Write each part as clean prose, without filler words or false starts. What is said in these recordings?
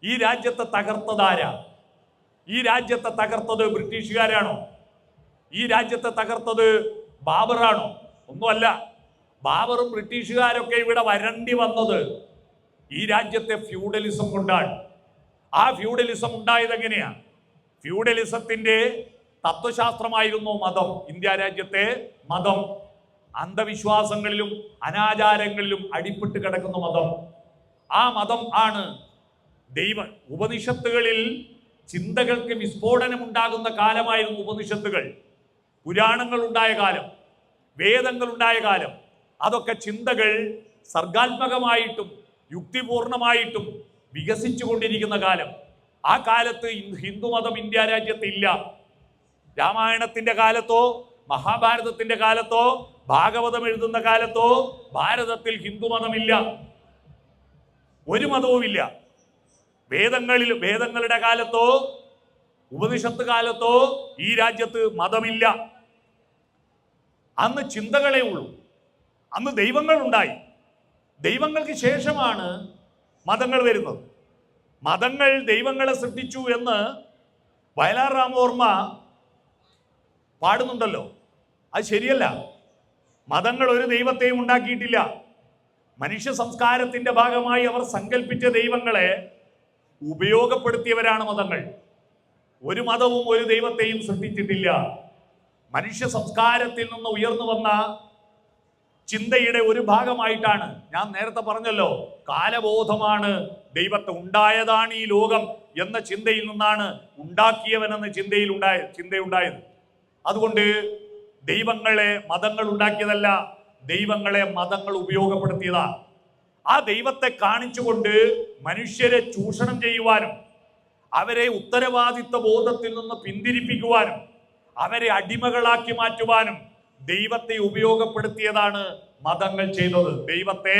ഈ രാജ്യത്തെ തകർത്തതാരാ? ഈ രാജ്യത്തെ തകർത്തത് ബ്രിട്ടീഷുകാരാണോ? ഈ രാജ്യത്തെ തകർത്തത് ബാബറാണോ? ഒന്നുമല്ല. ബാബറും ബ്രിട്ടീഷുകാരൊക്കെ ഇവിടെ വരണ്ടി വന്നത് ഈ രാജ്യത്തെ ഫ്യൂഡലിസം കൊണ്ടാണ്. ആ ഫ്യൂഡലിസം ഉണ്ടായത് എങ്ങനെയാ? ഫ്യൂഡലിസത്തിന്റെ തത്വശാസ്ത്രമായിരുന്നു മതം. ഇന്ത്യ രാജ്യത്തെ മതം അന്ധവിശ്വാസങ്ങളിലും അനാചാരങ്ങളിലും അടിപ്പെട്ട് കിടക്കുന്ന മതം. ആ മതം ആണ് ഉപനിഷത്തുകളിൽ ചിന്തകൾക്ക് വിസ്ഫോടനം ഉണ്ടാകുന്ന കാലമായിരുന്നു ഉപനിഷത്തുകൾ. പുരാണങ്ങൾ ഉണ്ടായ കാലം, വേദങ്ങൾ ഉണ്ടായ കാലം, അതൊക്കെ ചിന്തകൾ സർഗാത്മകമായിട്ടും യുക്തിപൂർണമായിട്ടും വികസിച്ചു കൊണ്ടിരിക്കുന്ന കാലം. ആ കാലത്ത് ഹിന്ദുമതം ഇന്ത്യ രാജ്യത്ത് ഇല്ല. രാമായണത്തിന്റെ കാലത്തോ മഹാഭാരതത്തിന്റെ കാലത്തോ ഭാഗവതം എഴുതുന്ന കാലത്തോ ഭാരതത്തിൽ ഹിന്ദുമതമില്ല. ഒരു മതവുമില്ല. വേദങ്ങളുടെ കാലത്തോ ഉപനിഷത്ത് കാലത്തോ ഈ രാജ്യത്ത് മതമില്ല. അന്ന് ചിന്തകളേ ഉള്ളൂ. അന്ന് ദൈവങ്ങൾ ഉണ്ടായി. ദൈവങ്ങൾക്ക് ശേഷമാണ് മതങ്ങൾ വരുന്നത്. മതങ്ങൾ ദൈവങ്ങളെ സൃഷ്ടിച്ചു എന്ന് വയലാർ രാമവർമ്മ പാടുന്നുണ്ടല്ലോ. അത് ശരിയല്ല. മതങ്ങൾ ഒരു ദൈവത്തെയും ഉണ്ടാക്കിയിട്ടില്ല. മനുഷ്യ സംസ്കാരത്തിന്റെ ഭാഗമായി അവർ സങ്കല്പിച്ച ദൈവങ്ങളെ ഉപയോഗപ്പെടുത്തിയവരാണ് മതങ്ങൾ. ഒരു മതവും ഒരു ദൈവത്തെയും സൃഷ്ടിച്ചിട്ടില്ല. മനുഷ്യ സംസ്കാരത്തിൽ നിന്ന് ഉയർന്നു വന്ന ചിന്തയുടെ ഒരു ഭാഗമായിട്ടാണ്, ഞാൻ നേരത്തെ പറഞ്ഞല്ലോ, കാലബോധമാണ് ദൈവത്തെ ഉണ്ടായതാണ് ഈ ലോകം എന്ന ചിന്തയിൽ നിന്നാണ് ഉണ്ടാക്കിയവനെന്ന ചിന്തയുണ്ടായത്. അതുകൊണ്ട് ദൈവങ്ങളെ മതങ്ങൾ ഉണ്ടാക്കിയതല്ല, ദൈവങ്ങളെ മതങ്ങൾ ഉപയോഗപ്പെടുത്തിയതാണ്. ആ ദൈവത്തെ കാണിച്ചുകൊണ്ട് മനുഷ്യരെ ചൂഷണം ചെയ്യുവാനും അവരെ ഉത്തരവാദിത്വ ബോധത്തിൽ നിന്ന് പിന്തിരിപ്പിക്കുവാനും അവരെ അടിമകളാക്കി മാറ്റുവാനും ദൈവത്തെ ഉപയോഗപ്പെടുത്തിയതാണ് മതങ്ങൾ ചെയ്തത്. ദൈവത്തെ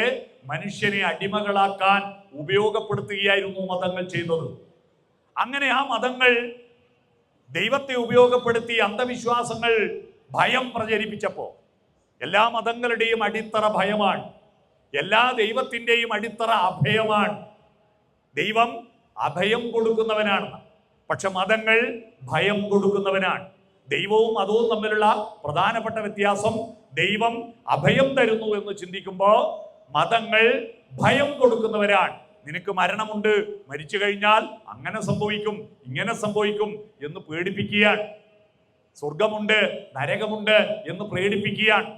മനുഷ്യനെ അടിമകളാക്കാൻ ഉപയോഗപ്പെടുത്തുകയായിരുന്നു മതങ്ങൾ ചെയ്തത്. അങ്ങനെ ആ മതങ്ങൾ ദൈവത്തെ ഉപയോഗപ്പെടുത്തി അന്ധവിശ്വാസങ്ങൾ ഭയം പ്രചരിപ്പിച്ചപ്പോൾ, എല്ലാ മതങ്ങളുടെയും അടിത്തറ ഭയമാണ്. എല്ലാ ദൈവത്തിൻ്റെയും അടിത്തറ അഭയമാണ്. ദൈവം അഭയം കൊടുക്കുന്നവനാണ്, പക്ഷെ മതങ്ങൾ ഭയം കൊടുക്കുന്നവനാണ്. ദൈവവും മതവും തമ്മിലുള്ള പ്രധാനപ്പെട്ട വ്യത്യാസം, ദൈവം അഭയം തരുന്നു എന്ന് ചിന്തിക്കുമ്പോൾ മതങ്ങൾ ഭയം കൊടുക്കുന്നവരാണ്. നിനക്ക് മരണമുണ്ട്, മരിച്ചു കഴിഞ്ഞാൽ അങ്ങനെ സംഭവിക്കും, ഇങ്ങനെ സംഭവിക്കും എന്ന് പേടിപ്പിക്കുകയാണ്. സ്വർഗമുണ്ട്, നരകമുണ്ട് എന്ന് പേടിപ്പിക്കുകയാണ്.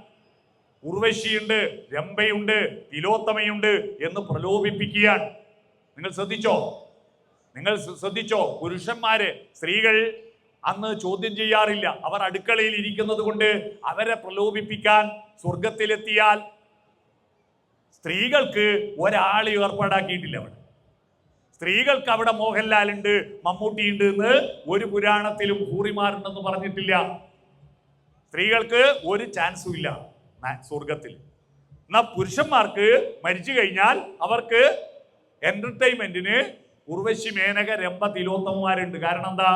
ഉർവശിയുണ്ട്, രംഭയുണ്ട്, തിലോത്തമയുണ്ട് എന്ന് പ്രലോഭിപ്പിക്കുകയാണ്. നിങ്ങൾ ശ്രദ്ധിച്ചോ? പുരുഷന്മാര്, സ്ത്രീകൾ അന്ന് ചോദ്യം ചെയ്യാറില്ല. അവർ അടുക്കളയിൽ ഇരിക്കുന്നത് കൊണ്ട് അവരെ പ്രലോഭിപ്പിക്കാൻ സ്വർഗത്തിലെത്തിയാൽ സ്ത്രീകൾക്ക് ഒരാളെ ഏർപ്പാടാക്കിയിട്ടില്ല. സ്ത്രീകൾക്ക് അവിടെ മോഹൻലാൽ ഉണ്ട്, മമ്മൂട്ടി ഉണ്ട് എന്ന് ഒരു പുരാണത്തിലും ഹൂറിമാരുണ്ടെന്ന് പറഞ്ഞിട്ടില്ല. സ്ത്രീകൾക്ക് ഒരു ചാൻസും ഇല്ല സ്വർഗത്തിൽ. എന്നാൽ പുരുഷന്മാർക്ക് മരിച്ചു കഴിഞ്ഞാൽ അവർക്ക് എന്റർടൈൻമെന്റിന് ഉർവശി, മേനക, രംഭ, തിലോത്തമന്മാരുണ്ട്. കാരണം എന്താ?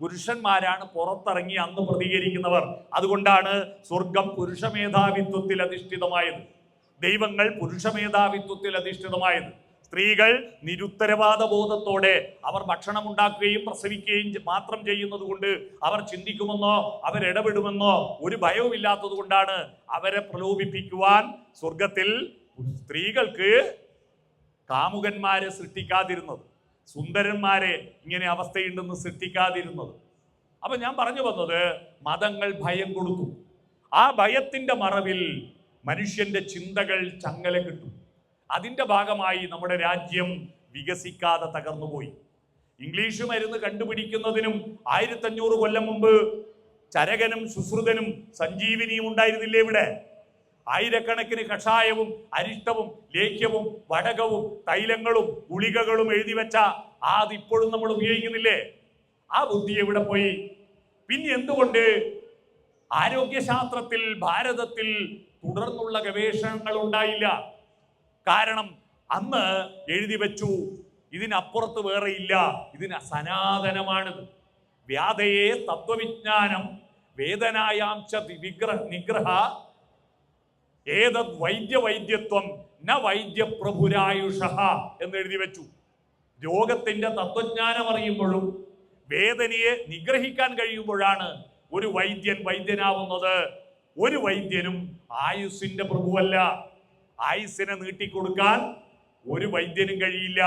പുരുഷന്മാരാണ് പുറത്തിറങ്ങി അന്ന് പ്രതികരിക്കുന്നവർ. അതുകൊണ്ടാണ് സ്വർഗം പുരുഷ മേധാവിത്വത്തിൽ അധിഷ്ഠിതമായത്, ദൈവങ്ങൾ പുരുഷ മേധാവിത്വത്തിൽ അധിഷ്ഠിതമായത്. സ്ത്രീകൾ നിരുത്തരവാദ ബോധത്തോടെ അവർ ഭക്ഷണം ഉണ്ടാക്കുകയും പ്രസവിക്കുകയും മാത്രം ചെയ്യുന്നത് കൊണ്ട് അവർ ചിന്തിക്കുമെന്നോ അവരിടപെടുമെന്നോ ഒരു ഭയവും ഇല്ലാത്തത് കൊണ്ടാണ് അവരെ പ്രലോഭിപ്പിക്കുവാൻ സ്വർഗത്തിൽ സ്ത്രീകൾക്ക് കാമുകന്മാരെ സൃഷ്ടിക്കാതിരുന്നത്, സുന്ദരന്മാരെ ഇങ്ങനെ അവസ്ഥയുണ്ടെന്ന് സൃഷ്ടിക്കാതിരുന്നത്. അപ്പൊ ഞാൻ പറഞ്ഞു വന്നത്, മതങ്ങൾ ഭയം കൊടുത്തു. ആ ഭയത്തിന്റെ മറവിൽ മനുഷ്യന്റെ ചിന്തകൾ ചങ്ങല കിട്ടും. അതിന്റെ ഭാഗമായി നമ്മുടെ രാജ്യം വികസിക്കാതെ തകർന്നുപോയി. ഇംഗ്ലീഷ് മരുന്ന് കണ്ടുപിടിക്കുന്നതിനും 1500 കൊല്ലം മുമ്പ് ചരകനും ശുശ്രുതനും സഞ്ജീവിനിയും ഉണ്ടായിരുന്നില്ലേ ഇവിടെ? ആയിരക്കണക്കിന് കഷായവും അരിഷ്ടവും ലേഖ്യവും വടകവും തൈലങ്ങളും ഗുളികകളും എഴുതി വെച്ച അതിപ്പോഴും നമ്മൾ ഉപയോഗിക്കുന്നില്ലേ? ആ ബുദ്ധി എവിടെ പോയി? പിന്നെ എന്തുകൊണ്ട് ആരോഗ്യശാസ്ത്രത്തിൽ ഭാരതത്തിൽ തുടർന്നുള്ള ഗവേഷണങ്ങൾ ഉണ്ടായില്ല? കാരണം അന്ന് എഴുതി വെച്ചു, ഇതിനപ്പുറത്ത് വേറെ ഇല്ല, ഇതിന് സനാതനമാണിത്. വ്യാധയെ തത്വവിജ്ഞാനം വേദനായാംശ നിഗ്രഹ ഏതത് വൈദ്യവൈദ്യത്വം ന വൈദ്യപ്രഭുരായുഷ എന്ന് എഴുതി വെച്ചു. രോഗത്തിന്റെ തത്വജ്ഞാനം അറിയുമ്പോഴും വേദനയെ നിഗ്രഹിക്കാൻ കഴിയുമ്പോഴാണ് ഒരു വൈദ്യൻ വൈദ്യനാവുന്നത്. ഒരു വൈദ്യനും ആയുസ്സിന്റെ പ്രഭുവല്ല. ആയുസ്സിനെ നീട്ടിക്കൊടുക്കാൻ ഒരു വൈദ്യനും കഴിയില്ല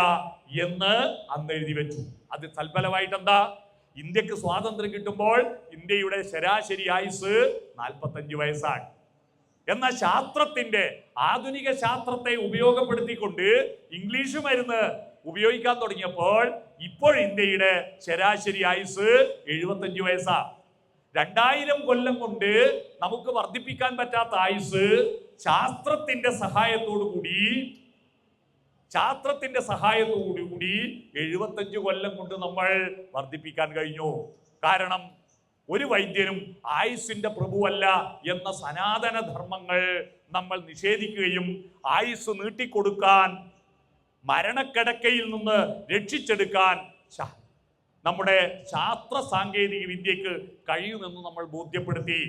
എന്ന് അന്ന് എഴുതി വെച്ചു. അത് തൽഫലമായിട്ട് എന്താ? ഇന്ത്യക്ക് സ്വാതന്ത്ര്യം കിട്ടുമ്പോൾ ഇന്ത്യയുടെ ശരാശരി ആയുസ് 45 വയസ്സാണ്. എന്നാൽ ശാസ്ത്രത്തിന്റെ, ആധുനിക ശാസ്ത്രത്തെ ഉപയോഗപ്പെടുത്തിക്കൊണ്ട് ഇംഗ്ലീഷ് മരുന്ന് ഉപയോഗിക്കാൻ തുടങ്ങിയപ്പോൾ ഇപ്പോൾ ഇന്ത്യയുടെ ശരാശരി ആയുസ് 75 വയസ്സാ. 2000 കൊല്ലം കൊണ്ട് നമുക്ക് വർദ്ധിപ്പിക്കാൻ പറ്റാത്ത ആയുസ് ശാസ്ത്രത്തിന്റെ സഹായത്തോടു കൂടി 75 കൊല്ലം കൊണ്ട് നമ്മൾ വർദ്ധിപ്പിക്കാൻ കഴിഞ്ഞു. കാരണം ഒരു വൈദ്യനും ആയുസ്സിന്റെ പ്രഭുവല്ല എന്ന സനാതന ധർമ്മങ്ങൾ നമ്മൾ നിഷേധിക്കുകയും ആയുസ് നീട്ടിക്കൊടുക്കാൻ, മരണക്കിടക്കയിൽ നിന്ന് രക്ഷിച്ചെടുക്കാൻ നമ്മുടെ ശാസ്ത്ര സാങ്കേതിക വിദ്യക്ക് കഴിയുമെന്ന് നമ്മൾ ബോധ്യപ്പെടുത്തി.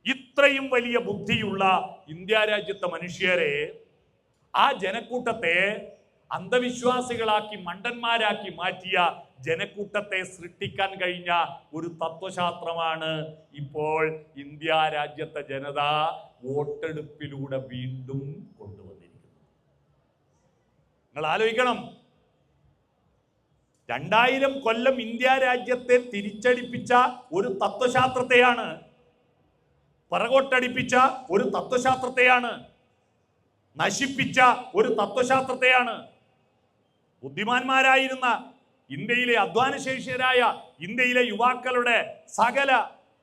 ഇത്രയും വലിയ ബുദ്ധിയുള്ള ഇന്ത്യ രാജ്യത്തെ മനുഷ്യരെ, ആ ജനക്കൂട്ടത്തെ അന്ധവിശ്വാസികളാക്കി മണ്ടന്മാരാക്കി മാറ്റിയ ജനക്കൂട്ടത്തെ സൃഷ്ടിക്കാൻ കഴിഞ്ഞ ഒരു തത്വശാസ്ത്രമാണ് ഇപ്പോൾ ഇന്ത്യ രാജ്യത്തെ ജനത വോട്ടെടുപ്പിലൂടെ വീണ്ടും കൊണ്ടുവന്നിരിക്കുന്നത്. നിങ്ങൾ ആലോചിക്കണം, 2000 കൊല്ലം ഇന്ത്യ രാജ്യത്തെ തിരിച്ചടിപ്പിച്ച ഒരു തത്വശാസ്ത്രത്തെയാണ്, പിറകോട്ടടിപ്പിച്ച ഒരു തത്വശാസ്ത്രത്തെയാണ്, നശിപ്പിച്ച ഒരു തത്വശാസ്ത്രത്തെയാണ്. ബുദ്ധിമാന്മാരായിരുന്ന ഇന്ത്യയിലെ അധ്വാനശേഷിയരായ ഇന്ത്യയിലെ യുവാക്കളുടെ സകല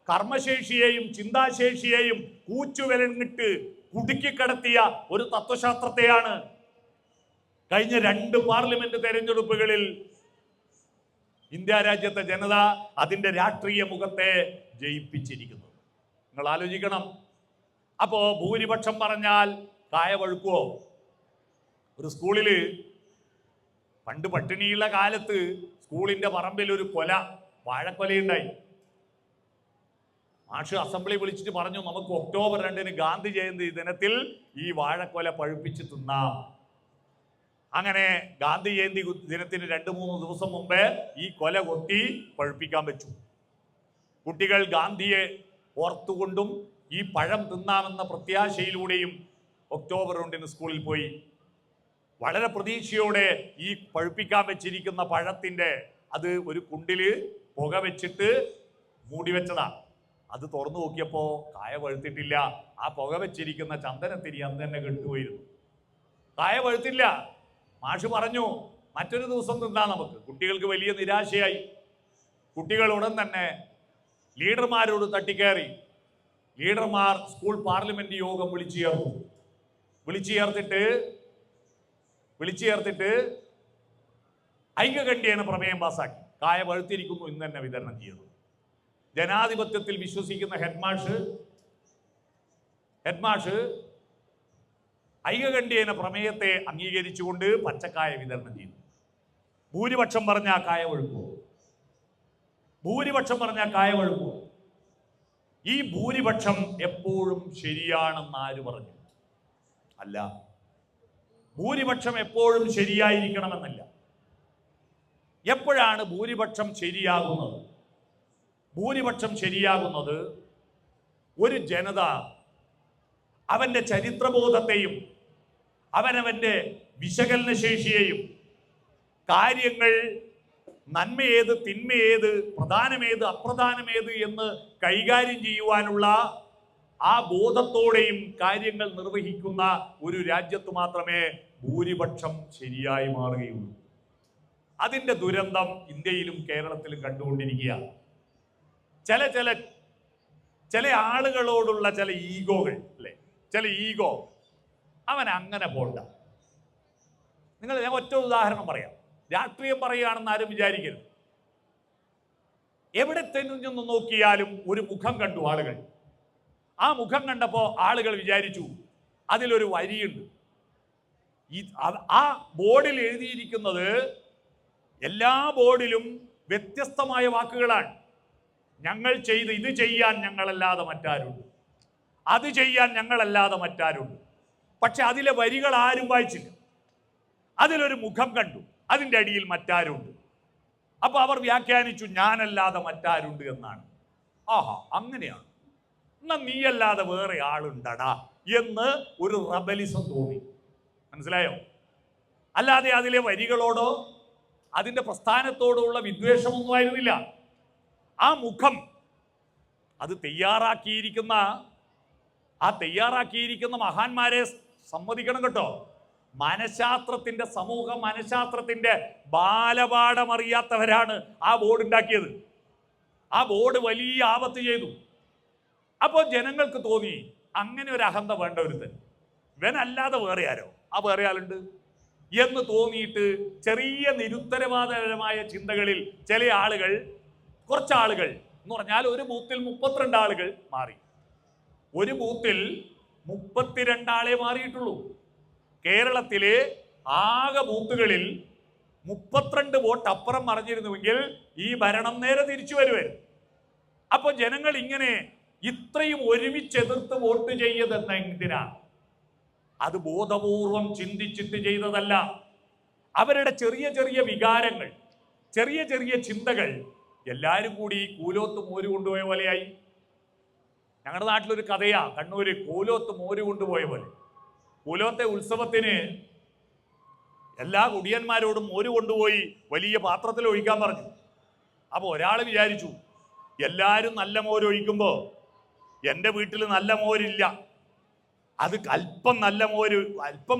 കർമ്മശേഷിയെയും ചിന്താശേഷിയെയും കൂച്ചുവിലങ്ങിട്ട് കുടുക്കിക്കടത്തിയ ഒരു തത്വശാസ്ത്രത്തെയാണ് കഴിഞ്ഞ 2 പാർലമെന്റ് തെരഞ്ഞെടുപ്പുകളിൽ ഇന്ത്യ രാജ്യത്തെ ജനത അതിന്റെ രാഷ്ട്രീയ മുഖത്തെ ജയിപ്പിച്ചിരിക്കുന്നത്. നിങ്ങൾ ആലോചിക്കണം. അപ്പോ ഭൂരിപക്ഷം പറഞ്ഞാൽ കായ വഴുക്കുവോ? ഒരു സ്കൂളിൽ പണ്ട് പട്ടിണിയുള്ള കാലത്ത് സ്കൂളിന്റെ പറമ്പിൽ ഒരു വാഴക്കൊലയുണ്ടായി. മാഷ് അസംബ്ലി വിളിച്ചിട്ട് പറഞ്ഞു, നമുക്ക് ഒക്ടോബർ 2 ഗാന്ധി ജയന്തി ദിനത്തിൽ ഈ വാഴക്കൊല പഴുപ്പിച്ച് തിന്നാം. അങ്ങനെ ഗാന്ധി ജയന്തി ദിനത്തിന് 2-3 ദിവസം മുമ്പേ ഈ കൊല കൊത്തി പഴുപ്പിക്കാൻ വെച്ചു. കുട്ടികൾ ഗാന്ധിയെ ഓർത്തുകൊണ്ടും ഈ പഴം തിന്നാമെന്ന പ്രത്യാശയിലൂടെയും ഒക്ടോബർ 2 സ്കൂളിൽ പോയി. വളരെ പ്രതീക്ഷയോടെ ഈ പഴുപ്പിക്കാൻ വെച്ചിരിക്കുന്ന പഴത്തിന്റെ അത് ഒരു കുണ്ടില് പുക വെച്ചിട്ട് മൂടി വെച്ചതാ. അത് തുറന്നു നോക്കിയപ്പോ കായ പഴുത്തിട്ടില്ല. ആ പുക വെച്ചിരിക്കുന്ന ചന്ദനത്തിരി അന്ന് തന്നെ കെട്ടുപോയിരുന്നു. കായ പഴുത്തില്ല. മാഷ് പറഞ്ഞു, മറ്റൊരു ദിവസം തിന്നാ നമുക്ക്. കുട്ടികൾക്ക് വലിയ നിരാശയായി. കുട്ടികൾ ഉടൻ തന്നെ ലീഡർമാരോട് തട്ടിക്കയറി. ലീഡർമാർ സ്കൂൾ പാർലമെന്റ് യോഗം വിളിച്ചു ചേർത്തിട്ട് ഐക്യകണ്ഠ്യേന പ്രമേയം പാസാക്കി. കായ പഴുത്തിരിക്കുന്നു ഇന്ന് തന്നെ വിതരണം ചെയ്തു. ജനാധിപത്യത്തിൽ വിശ്വസിക്കുന്ന ഹെഡ്മാഷ് ഐക്യകണ്ഠ്യേന പ്രമേയത്തെ അംഗീകരിച്ചുകൊണ്ട് പച്ചക്കായ വിതരണം ചെയ്തു. ഭൂരിപക്ഷം പറഞ്ഞ കായ വഴുക്കുവോ? ഈ ഭൂരിപക്ഷം എപ്പോഴും ശരിയാണെന്ന് ആര് പറഞ്ഞു? അല്ല, ഭൂരിപക്ഷം എപ്പോഴും ശരിയായിരിക്കണമെന്നല്ല. എപ്പോഴാണ് ഭൂരിപക്ഷം ശരിയാകുന്നത്? ഭൂരിപക്ഷം ശരിയാകുന്നത് ഒരു ജനത അവന്റെ ചരിത്രബോധത്തെയും അവനവന്റെ വിശകലന ശേഷിയെയും കാര്യങ്ങൾ നന്മയേത് തിന്മയേത് പ്രധാനമേത് അപ്രധാനമേത് എന്ന് കൈകാര്യം ചെയ്യുവാനുള്ള ആ ബോധത്തോടെയും കാര്യങ്ങൾ നിർവഹിക്കുന്ന ഒരു രാജ്യത്ത് മാത്രമേ ഭൂരിപക്ഷം ശരിയായി മാറുകയുള്ളൂ. അതിൻ്റെ ദുരന്തം ഇന്ത്യയിലും കേരളത്തിലും കണ്ടുകൊണ്ടിരിക്കുക. ചില ആളുകളോടുള്ള ചില ഈഗോകൾ അല്ലേ, ചില ഈഗോ, അവൻ അങ്ങനെ പോണ്ട. ഞാൻ ഒറ്റ ഉദാഹരണം പറയാം. രാഷ്ട്രീയം പറയുകയാണെന്ന് ആരും വിചാരിക്കരുത്. എവിടെ ചെന്ന് നോക്കിയാലും ഒരു മുഖം കണ്ടു ആളുകൾ. ആ മുഖം കണ്ടപ്പോൾ ആളുകൾ വിചാരിച്ചു അതിലൊരു വരിയുണ്ട്. ആ ബോർഡിൽ എഴുതിയിരിക്കുന്നത് എല്ലാ ബോർഡിലും വ്യത്യസ്തമായ വാക്കുകളാണ്. ഞങ്ങൾ ചെയ്ത് ഇത് ചെയ്യാൻ ഞങ്ങളല്ലാതെ മറ്റാരുണ്ട്, അത് ചെയ്യാൻ ഞങ്ങളല്ലാതെ മറ്റാരുണ്ട്. പക്ഷെ അതിലെ വരികൾ ആരും വായിച്ചില്ല. അതിലൊരു മുഖം കണ്ടു. അതിൻ്റെ അടിയിൽ മറ്റാരുണ്ട്. അപ്പൊ അവർ വ്യാഖ്യാനിച്ചു ഞാനല്ലാതെ മറ്റാരുണ്ട് എന്നാണ്. ആഹാ, അങ്ങനെയാണ്, എന്നാ നീയല്ലാതെ വേറെ ആളുണ്ടടാ എന്ന് ഒരു റബലിസം തോന്നി. മനസ്സിലായോ? അല്ലാതെ അതിലെ വരികളോടോ അതിന്റെ പ്രസ്ഥാനത്തോടോ ഉള്ള വിദ്വേഷമൊന്നും ആയിരുന്നില്ല. ആ മുഖം അത് തയ്യാറാക്കിയിരിക്കുന്ന മഹാന്മാരെ സമ്മതിക്കണം കേട്ടോ. മനഃശാസ്ത്രത്തിന്റെ സമൂഹ മനഃശാസ്ത്രത്തിന്റെ ബാലപാഠമറിയാത്തവരാണ് ആ ബോർഡ് ഉണ്ടാക്കിയത്. ആ ബോർഡ് വലിയ ആപത്ത് ചെയ്തു. അപ്പോൾ ജനങ്ങൾക്ക് തോന്നി അങ്ങനെ ഒരു അഹന്ത വേണ്ട ഒരുത്തൻ, ഇവനല്ലാതെ വേറെ ആരോ, ആ വേറെ ആളുണ്ട് എന്ന് തോന്നിയിട്ട് ചെറിയ നിരുത്തരവാദപരമായ ചിന്തകളിൽ ചില ആളുകൾ, കുറച്ചാളുകൾ എന്ന് പറഞ്ഞാൽ ഒരു ബൂത്തിൽ 32 ആളുകൾ മാറി. ഒരു ബൂത്തിൽ 32 ആളെ മാറിയിട്ടുള്ളൂ. കേരളത്തിലെ ആകെ ബൂത്തുകളിൽ 32 വോട്ട് അപ്പുറം മറിഞ്ഞിരുന്നുവെങ്കിൽ ഈ ഭരണം നേരെ തിരിച്ചു വരുമായിരുന്നു. അപ്പൊ ജനങ്ങൾ ഇങ്ങനെ ഇത്രയും ഒരുമിച്ചെതിർത്ത് വോട്ട് ചെയ്യതെന്ന എന്തിനാണ്? അത് ബോധപൂർവം ചിന്തിച്ചിട്ട് ചെയ്തതല്ല. അവരുടെ ചെറിയ ചെറിയ വികാരങ്ങൾ, ചെറിയ ചെറിയ ചിന്തകൾ എല്ലാവരും കൂടി കൂലോത്ത് മോര് കൊണ്ടുപോയ പോലെയായി. ഞങ്ങളുടെ നാട്ടിലൊരു കഥയാ, കണ്ണൂര് കൂലോത്ത് മോര് കൊണ്ടുപോയ പോലെ. കൂലോത്തെ ഉത്സവത്തിന് എല്ലാ കുടിയന്മാരോടും മോര് കൊണ്ടുപോയി വലിയ പാത്രത്തിൽ ഒഴിക്കാൻ പറഞ്ഞു. അപ്പോൾ ഒരാൾ വിചാരിച്ചു, എല്ലാവരും നല്ല മോര് ഒഴിക്കുമ്പോൾ എൻ്റെ വീട്ടിൽ നല്ല മോരില്ല, അത് അല്പം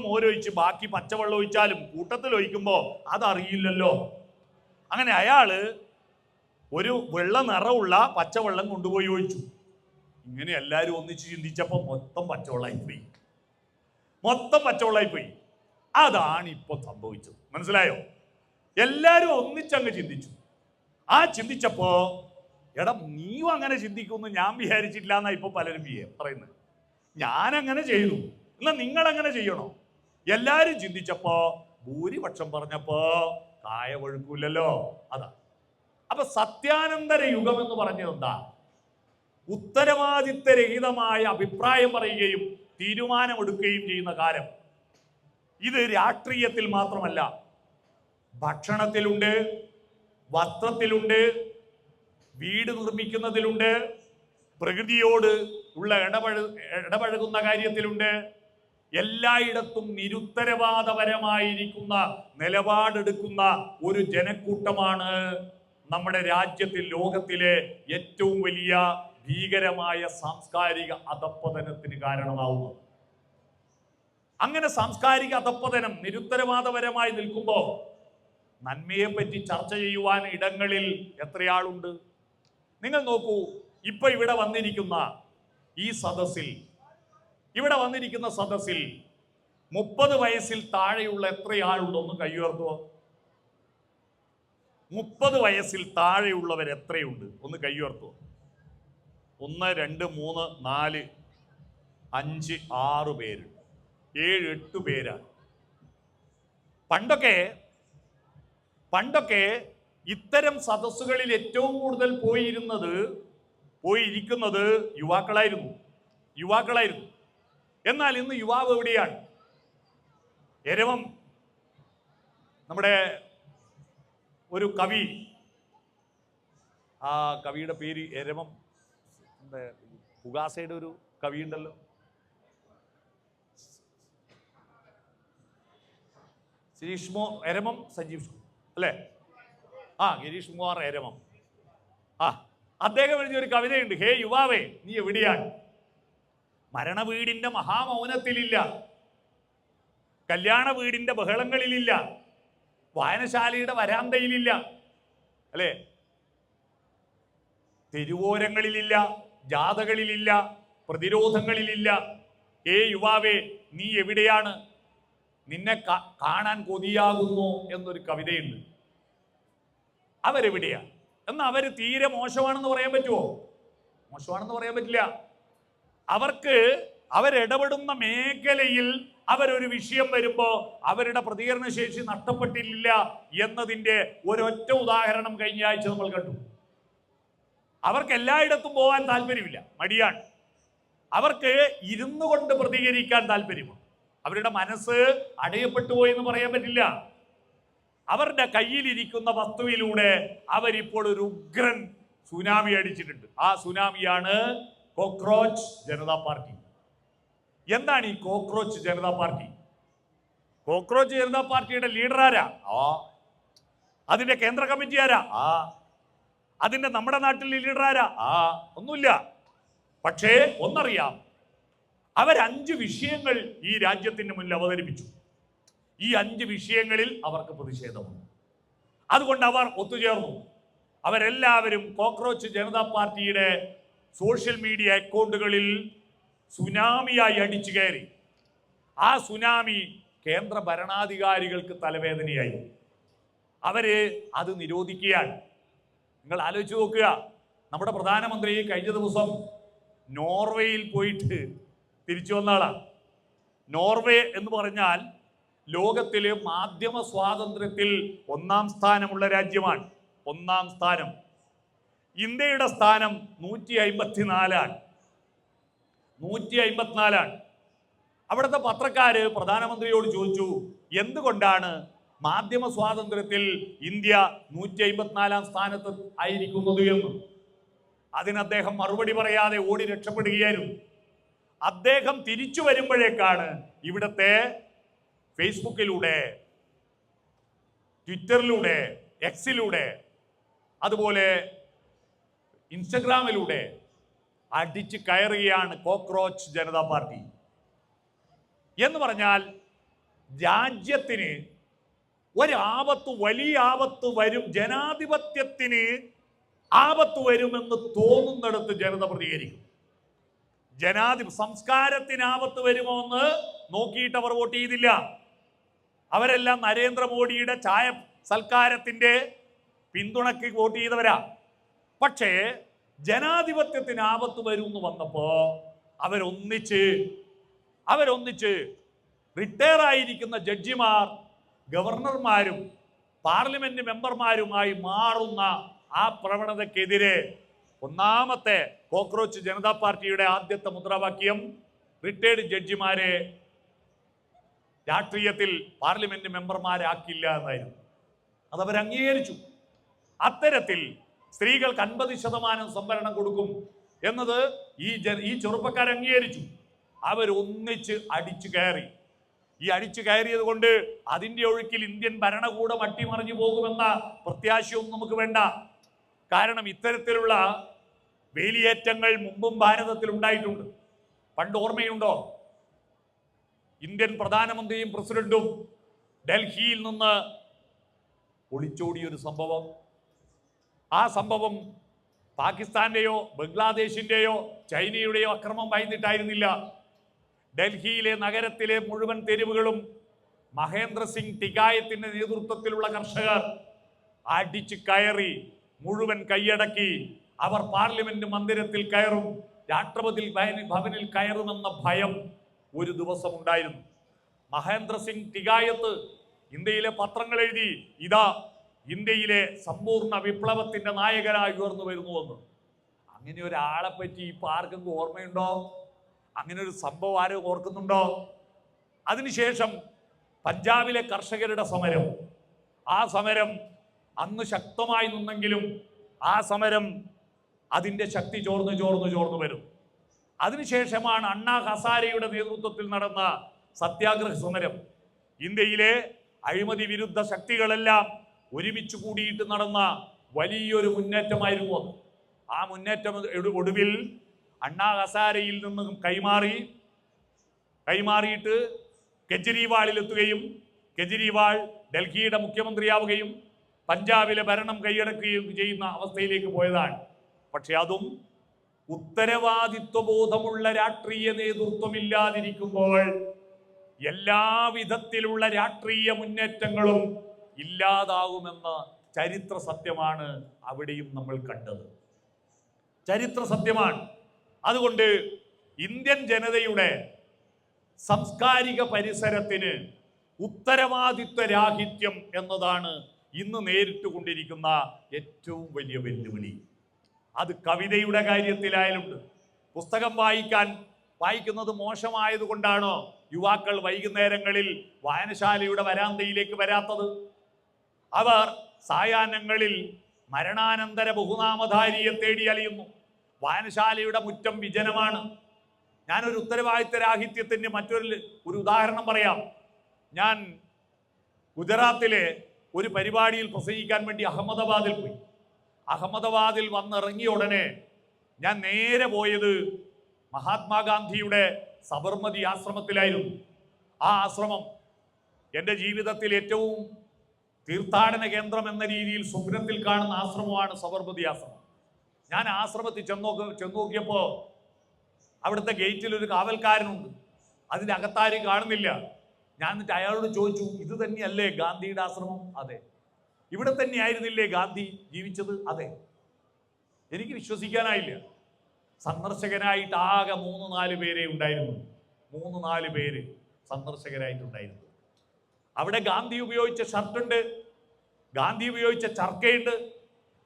മോരൊഴിച്ച് ബാക്കി പച്ചവെള്ളം ഒഴിച്ചാലും കൂട്ടത്തിൽ ഒഴിക്കുമ്പോൾ അതറിയില്ലല്ലോ. അങ്ങനെ അയാള് ഒരു വെള്ള നിറമുള്ള പച്ചവെള്ളം കൊണ്ടുപോയി ഒഴിച്ചു. ഇങ്ങനെ എല്ലാവരും ഒന്നിച്ച് ചിന്തിച്ചപ്പോൾ മൊത്തം പച്ചവെള്ളമായിപ്പോയി. അതാണ് ഇപ്പൊ സംഭവിച്ചത്. മനസ്സിലായോ? എല്ലാവരും ഒന്നിച്ചങ്ങ് ചിന്തിച്ചു. ആ ചിന്തിച്ചപ്പോ എടാ നീയും അങ്ങനെ ചിന്തിക്കുമെന്ന് ഞാൻ വിചാരിച്ചില്ല എന്നാ ഇപ്പൊ പലരും പറയുന്നത്. ഞാനങ്ങനെ ചെയ്തു, എന്നാ നിങ്ങൾ അങ്ങനെ ചെയ്യണോ? എല്ലാരും ചിന്തിച്ചപ്പോ ഭൂരിപക്ഷം പറഞ്ഞപ്പോ കായ വഴുക്കൂലല്ലോ. അതാ. അപ്പൊ സത്യാനന്തര യുഗം എന്ന് പറഞ്ഞത് എന്താ? ഉത്തരവാദിത്വരഹിതമായ അഭിപ്രായം പറയുകയും തീരുമാനമെടുക്കുകയും ചെയ്യുന്ന കാലം. ഇത് രാഷ്ട്രീയത്തിൽ മാത്രമല്ല, ഭക്ഷണത്തിലുണ്ട്, വസ്ത്രത്തിലുണ്ട്, വീട് നിർമ്മിക്കുന്നതിലുണ്ട്, പ്രകൃതിയോട് ഉള്ള ഇടപഴകുന്ന കാര്യത്തിലുണ്ട്. എല്ലായിടത്തും നിരുത്തരവാദപരമായിരിക്കുന്ന നിലപാടെടുക്കുന്ന ഒരു ജനക്കൂട്ടമാണ് നമ്മുടെ രാജ്യത്തിൽ ലോകത്തിലെ ഏറ്റവും വലിയ ഭീകരമായ സാംസ്കാരിക അധപ്പതനത്തിന് കാരണമാവുന്നത്. അങ്ങനെ സാംസ്കാരിക അധപ്പതനം നിരുത്തരവാദപരമായി നിൽക്കുമ്പോൾ നന്മയെ പറ്റി ചർച്ച ചെയ്യുവാൻ ഇടങ്ങളിൽ എത്രയാളുണ്ട്? നിങ്ങൾ നോക്കൂ, ഇപ്പൊ ഇവിടെ വന്നിരിക്കുന്ന സദസ്സിൽ 30 വയസ്സിൽ താഴെയുള്ള എത്രയാളുണ്ടോന്ന് കൈയുയർത്തുവോ? 30 വയസ്സിൽ താഴെയുള്ളവർ എത്രയുണ്ട്? ഒന്ന് കൈയുയർത്തുവോ? 1 2 3 4 5 6 പേര്, 7 8 പേരാണ്. പണ്ടൊക്കെ ഇത്തരം സദസ്സുകളിൽ ഏറ്റവും കൂടുതൽ പോയിരിക്കുന്നത് യുവാക്കളായിരുന്നു. എന്നാൽ ഇന്ന് യുവാവ് എവിടെയാണ്? എരവം നമ്മുടെ ഒരു കവി, ആ കവിയുടെ പേര് എരവം, പുകാസയുടെ ഒരു കവി ഉണ്ടല്ലോ, എരമം സജീവ് അല്ലേ? ഗിരീഷ് കുമാർ എരമം. അദ്ദേഹം എഴുതിയ ഒരു കവിതയുണ്ട്, ഹേ യുവാവേ നീ എവിടെയാണ്? മരണ വീടിന്റെ മഹാമൗനത്തിലില്ല, കല്യാണ വീടിന്റെ ബഹളങ്ങളിലില്ല, വായനശാലയുടെ വരാന്തയിലില്ല, അല്ലേ? തെരുവോരങ്ങളിലില്ല, ജാഥകളിലില്ല, പ്രതിരോധങ്ങളിലില്ല. ഹേ യുവാവേ നീ എവിടെയാണ്? നിന്നെ കാണാൻ കൊതിയാകുന്നു എന്നൊരു കവിതയുണ്ട്. അവരെവിടെയാ? എന്നാൽ അവര് തീരെ മോശമാണെന്ന് പറയാൻ പറ്റുമോ? മോശമാണെന്ന് പറയാൻ പറ്റില്ല. അവരിടപെടുന്ന മേഖലയിൽ അവരൊരു വിഷയം വരുമ്പോൾ അവരുടെ പ്രതികരണ ശേഷി നഷ്ടപ്പെട്ടില്ല എന്നതിൻ്റെ ഒരൊറ്റ ഉദാഹരണം കഴിഞ്ഞ ആഴ്ച നമ്മൾ കണ്ടു. അവർക്ക് എല്ലായിടത്തും പോകാൻ താല്പര്യമില്ല, മടിയാണ്. അവർക്ക് ഇരുന്നു കൊണ്ട് പ്രതികരിക്കാൻ താല്പര്യമാണ്. അവരുടെ മനസ്സ് അടയപ്പെട്ടു പോയെന്ന് പറയാൻ പറ്റില്ല. അവരുടെ കയ്യിലിരിക്കുന്ന വസ്തുവിലൂടെ അവരിപ്പോൾ ഒരു ഉഗ്രൻ സുനാമി അടിച്ചിട്ടുണ്ട്. ആ സുനാമിയാണ് കോക്രോച്ച് ജനതാ പാർട്ടി. എന്താണ് ഈ cockroach Janata party? Cockroach Janata പാർട്ടിയുടെ ലീഡർ ആരാ? അതിന്റെ കേന്ദ്ര കമ്മിറ്റി ആരാ? അതിന്റെ നമ്മുടെ നാട്ടിൽ ലീഡർ ആരാ? ഒന്നുമില്ല. പക്ഷേ ഒന്നറിയാം, അവർ 5 വിഷയങ്ങൾ ഈ രാജ്യത്തിന് മുന്നിൽ അവതരിപ്പിച്ചു. ഈ 5 വിഷയങ്ങളിൽ അവർക്ക് പ്രതിഷേധമുണ്ട്. അതുകൊണ്ട് അവർ ഒത്തുചേർന്നു. അവരെല്ലാവരും കോക്രോച്ച് ജനതാ പാർട്ടിയുടെ സോഷ്യൽ മീഡിയ അക്കൗണ്ടുകളിൽ സുനാമിയായി അടിച്ചു കയറി. ആ സുനാമി കേന്ദ്ര ഭരണാധികാരികൾക്ക് തലവേദനയായി. അവര് അത് നിരോധിക്കുകയാണ്. നിങ്ങൾ ആലോചിച്ച് നോക്കുക, നമ്മുടെ പ്രധാനമന്ത്രി കഴിഞ്ഞ ദിവസം നോർവേയിൽ പോയിട്ട് തിരിച്ചു വന്ന ആളാണ്. നോർവേ എന്ന് പറഞ്ഞാൽ ലോകത്തിലെ മാധ്യമ സ്വാതന്ത്ര്യത്തിൽ 1-ാം സ്ഥാനമുള്ള രാജ്യമാണ്. 1-ാം സ്ഥാനം. ഇന്ത്യയുടെ സ്ഥാനം 154ആണ്. 154ആണ്. അവിടുത്തെ പത്രക്കാര് പ്രധാനമന്ത്രിയോട് ചോദിച്ചു, എന്തുകൊണ്ടാണ് മാധ്യമ സ്വാതന്ത്ര്യത്തിൽ ഇന്ത്യ 154-ാം സ്ഥാനത്ത് ആയിരിക്കുന്നത് എന്ന്. അതിന് അദ്ദേഹം മറുപടി പറയാതെ ഓടി രക്ഷപ്പെടുകയായിരുന്നു. അദ്ദേഹം തിരിച്ചു വരുമ്പോഴേക്കാണ് ഇവിടുത്തെ ഫേസ്ബുക്കിലൂടെ, ട്വിറ്ററിലൂടെ, എക്സിലൂടെ, അതുപോലെ ഇൻസ്റ്റഗ്രാമിലൂടെ അടിച്ച് കയറുകയാണ് കോക്രോച്ച് ജനതാ പാർട്ടി. എന്ന് പറഞ്ഞാൽ രാജ്യത്തിന് ഒരാപത്ത്, വലിയ ആപത്ത് വരും, ജനാധിപത്യത്തിന് ആപത്ത് വരുമെന്ന് തോന്നുന്നിടത്ത് ജനത പ്രതികരിക്കും. സംസ്കാരത്തിന് ആപത്ത് വരുമോ എന്ന് നോക്കിയിട്ട് അവർ വോട്ട് ചെയ്തില്ല. അവരെല്ലാം നരേന്ദ്രമോദിയുടെ ചായ സൽക്കാരത്തിന്റെ പിന്തുണയ്ക്ക് വോട്ട് ചെയ്തവരാ. പക്ഷേ ജനാധിപത്യത്തിന് ആപത്ത് വരും എന്ന് വന്നപ്പോ അവരൊന്നിച്ച് റിട്ടയർ ആയിരിക്കുന്ന ജഡ്ജിമാർ ഗവർണർമാരും പാർലമെന്റ് മെമ്പർമാരുമായി മാറുന്ന ആ പ്രവണതയ്ക്കെതിരെ ഒന്നാമത്തെ കോക്രോച്ച് ജനതാ പാർട്ടിയുടെ ആദ്യത്തെ മുദ്രാവാക്യം റിട്ടയർഡ് ജഡ്ജിമാരെ രാഷ്ട്രീയത്തിൽ പാർലമെന്റ് മെമ്പർമാരാക്കില്ല എന്നായിരുന്നു. അതവർ അംഗീകരിച്ചു. അത്തരത്തിൽ സ്ത്രീകൾക്ക് 50% സംവരണം കൊടുക്കും എന്നത് ഈ ചെറുപ്പക്കാർ അംഗീകരിച്ചു. അവരൊന്നിച്ച് അടിച്ചു കയറി. ഈ അടിച്ചു കയറിയത് കൊണ്ട് അതിന്റെ ഒഴുക്കിൽ ഇന്ത്യൻ ഭരണകൂടം അട്ടിമറിഞ്ഞു പോകുമെന്ന പ്രത്യാശയൊന്നും നമുക്ക് വേണ്ട. കാരണം ഇത്തരത്തിലുള്ള വേലിയേറ്റങ്ങൾ മുമ്പും ഭാരതത്തിൽ ഉണ്ടായിട്ടുണ്ട്. പണ്ട് ഓർമ്മയുണ്ടോ, ഇന്ത്യൻ പ്രധാനമന്ത്രിയും പ്രസിഡന്റും ഡൽഹിയിൽ നിന്ന് ഒളിച്ചോടിയൊരു സംഭവം. ആ സംഭവം പാകിസ്ഥാന്റെയോ ബംഗ്ലാദേശിന്റെയോ ചൈനയുടെയോ അക്രമം ഭയന്നിട്ടായിരുന്നില്ല. ഡൽഹിയിലെ നഗരത്തിലെ മുഴുവൻ തെരുവുകളും മഹേന്ദ്ര സിംഗ് ടികായത്തിന്റെ നേതൃത്വത്തിലുള്ള കർഷകർ അടിച്ചു കയറി മുഴുവൻ കൈയടക്കി. അവർ പാർലമെന്റ് മന്ദിരത്തിൽ കയറും, രാഷ്ട്രപതി ഭവനിൽ കയറുമെന്ന ഭയം ഒരു ദിവസം ഉണ്ടായിരുന്നു. മഹേന്ദ്ര സിംഗ് ടികായത്ത് ഇന്ത്യയിലെ പത്രങ്ങൾ എഴുതി, ഇതാ ഇന്ത്യയിലെ സമ്പൂർണ്ണ വിപ്ലവത്തിന്റെ നായകനായി ഉയർന്നു വരുന്നുവെന്ന്. അങ്ങനെ ഒരാളെ പറ്റി ഇപ്പൊ ആർക്കെങ്കിലും ഓർമ്മയുണ്ടോ? അങ്ങനെ ഒരു സംഭവം ആരും ഓർക്കുന്നുണ്ടോ? അതിനുശേഷം പഞ്ചാബിലെ കർഷകരുടെ സമരം, ആ സമരം അന്ന് ശക്തമായി നിന്നെങ്കിലും ആ സമരം അതിൻ്റെ ശക്തി ചോർന്നു വരും. അതിനുശേഷമാണ് അണ്ണാ ഹസാരെയുടെ നേതൃത്വത്തിൽ നടന്ന സത്യാഗ്രഹ സമരം. ഇന്ത്യയിലെ അഴിമതി വിരുദ്ധ ശക്തികളെല്ലാം ഒരുമിച്ച് കൂടിയിട്ട് നടന്ന വലിയൊരു മുന്നേറ്റമായിരുന്നു അത്. ആ മുന്നേറ്റം ഒടുവിൽ അണ്ണാ ഹസാരയിൽ നിന്നും കൈമാറിയിട്ട് കെജ്രിവാളിലെത്തുകയും കെജ്രിവാൾ ഡൽഹിയുടെ മുഖ്യമന്ത്രിയാവുകയും പഞ്ചാബിലെ ഭരണം കൈയടക്കുകയും ചെയ്യുന്ന അവസ്ഥയിലേക്ക് പോയതാണ്. പക്ഷെ അതും ഉത്തരവാദിത്വബോധമുള്ള രാഷ്ട്രീയ നേതൃത്വമില്ലാതിരിക്കുമ്പോൾ എല്ലാവിധത്തിലുള്ള രാഷ്ട്രീയ മുന്നേറ്റങ്ങളും ഇല്ലാതാകുമെന്ന ചരിത്ര സത്യമാണ് അവിടെയും നമ്മൾ കണ്ടത്. ചരിത്ര സത്യമാണ്. അതുകൊണ്ട് ഇന്ത്യൻ ജനതയുടെ സാംസ്കാരിക പരിസരത്തിന് ഉത്തരവാദിത്വ രാഹിത്യം എന്നതാണ് ഇന്ന് നേരിട്ടുകൊണ്ടിരിക്കുന്ന ഏറ്റവും വലിയ വെല്ലുവിളി. അത് കവിതയുടെ കാര്യത്തിലായാലുണ്ട്. പുസ്തകം വായിക്കുന്നത് മോശമായതുകൊണ്ടാണോ യുവാക്കൾ വൈകുന്നേരങ്ങളിൽ വായനശാലയുടെ വരാന്തയിലേക്ക് വരാത്തത്? അവർ സായാഹ്നങ്ങളിൽ മരണാനന്തര ബഹുനാമധാരിയെ തേടി അലയുന്നു. വായനശാലയുടെ മുറ്റം വിജനമാണ്. ഞാനൊരു ഉത്തരവാദിത്ത രാഹിത്യത്തിന് ഒരു ഉദാഹരണം പറയാം. ഞാൻ ഗുജറാത്തിലെ ഒരു പരിപാടിയിൽ പ്രസംഗിക്കാൻ വേണ്ടി അഹമ്മദാബാദിൽ പോയി. അഹമ്മദാബാദിൽ വന്നിറങ്ങിയ ഉടനെ ഞാൻ നേരെ പോയത് മഹാത്മാഗാന്ധിയുടെ സബർമതി ആശ്രമത്തിലായിരുന്നു. ആ ആശ്രമം എൻ്റെ ജീവിതത്തിൽ ഏറ്റവും തീർത്ഥാടന കേന്ദ്രം എന്ന രീതിയിൽ സ്വപ്നത്തിൽ കാണുന്ന ആശ്രമമാണ് സബർമതി ആശ്രമം. ഞാൻ ആശ്രമത്തിൽ ചെന്ന് നോക്കിയപ്പോൾ അവിടുത്തെ ഗേറ്റിൽ ഒരു കാവൽക്കാരനുണ്ട്. അതിൻ്റെ അകത്താരും കാണുന്നില്ല. ഞാൻ എന്നിട്ട് അയാളോട് ചോദിച്ചു, ഇത് തന്നെയല്ലേ ഗാന്ധിയുടെ ആശ്രമം? അതെ. ഇവിടെ തന്നെയായിരുന്നില്ലേ ഗാന്ധി ജീവിച്ചത്? അതെ. എനിക്ക് വിശ്വസിക്കാനായില്ല. സന്ദർശകനായിട്ട് ആകെ 3-4 പേരെ ഉണ്ടായിരുന്നു. 3-4 പേര് സന്ദർശകരായിട്ടുണ്ടായിരുന്നു. അവിടെ ഗാന്ധി ഉപയോഗിച്ച ഷർട്ടുണ്ട്, ഗാന്ധി ഉപയോഗിച്ച ചർക്കയുണ്ട്,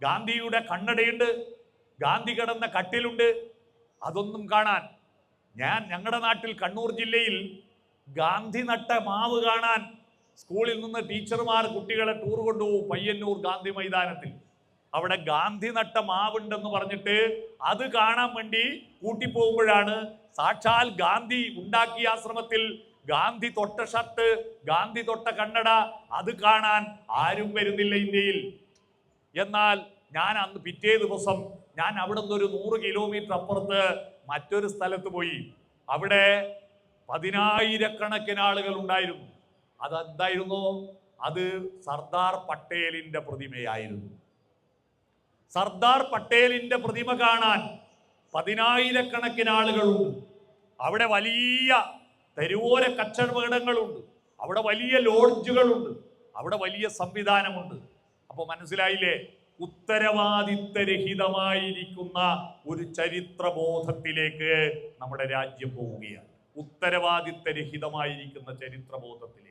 ഗാന്ധിയുടെ കണ്ണടയുണ്ട്, ഗാന്ധി കിടന്ന കട്ടിലുണ്ട്. അതൊന്നും കാണാൻ ഞങ്ങളുടെ നാട്ടിൽ കണ്ണൂർ ജില്ലയിൽ ഗാന്ധി നട്ട മാവ് കാണാൻ സ്കൂളിൽ നിന്ന് ടീച്ചർമാർ കുട്ടികളെ ടൂർ കൊണ്ടുപോകും. പയ്യന്നൂർ ഗാന്ധി മൈതാനത്തിൽ അവിടെ ഗാന്ധി നട്ട മാവുണ്ടെന്ന് പറഞ്ഞിട്ട് അത് കാണാൻ വേണ്ടി കൂട്ടിപ്പോകുമ്പോഴാണ് സാക്ഷാൽ ഗാന്ധി ഉണ്ടാക്കിയ ആശ്രമത്തിൽ ഗാന്ധി തൊട്ട ഷർട്ട്, ഗാന്ധി തൊട്ട കണ്ണട അത് കാണാൻ ആരും വരുന്നില്ല ഇന്ത്യയിൽ. എന്നാൽ ഞാൻ അന്ന് പിറ്റേ ദിവസം ഞാൻ അവിടെ നിന്ന് ഒരു 100 കിലോമീറ്റർ അപ്പുറത്ത് മറ്റൊരു സ്ഥലത്ത് പോയി. അവിടെ 10,000-കണക്കിന് ആളുകൾ ഉണ്ടായിരുന്നു. അതെന്തായിരുന്നു? അത് സർദാർ പട്ടേലിന്റെ പ്രതിമയായിരുന്നു. സർദാർ പട്ടേലിന്റെ പ്രതിമ കാണാൻ 10,000-കണക്കിന് ആളുകളുണ്ട്. അവിടെ വലിയ തെരുവോര കച്ചവടങ്ങളുണ്ട്, അവിടെ വലിയ ലോഡ്ജുകളുണ്ട്, അവിടെ വലിയ സംവിധാനമുണ്ട്. അപ്പോൾ മനസ്സിലായില്ലേ? ഉത്തരവാദിത്തരഹിതമായിരിക്കുന്ന ഒരു ചരിത്രബോധത്തിലേക്ക് നമ്മുടെ രാജ്യം പോവുകയാണ്. ഉത്തരവാദിത്തരഹിതമായിരിക്കുന്ന ചരിത്രബോധത്തിൽ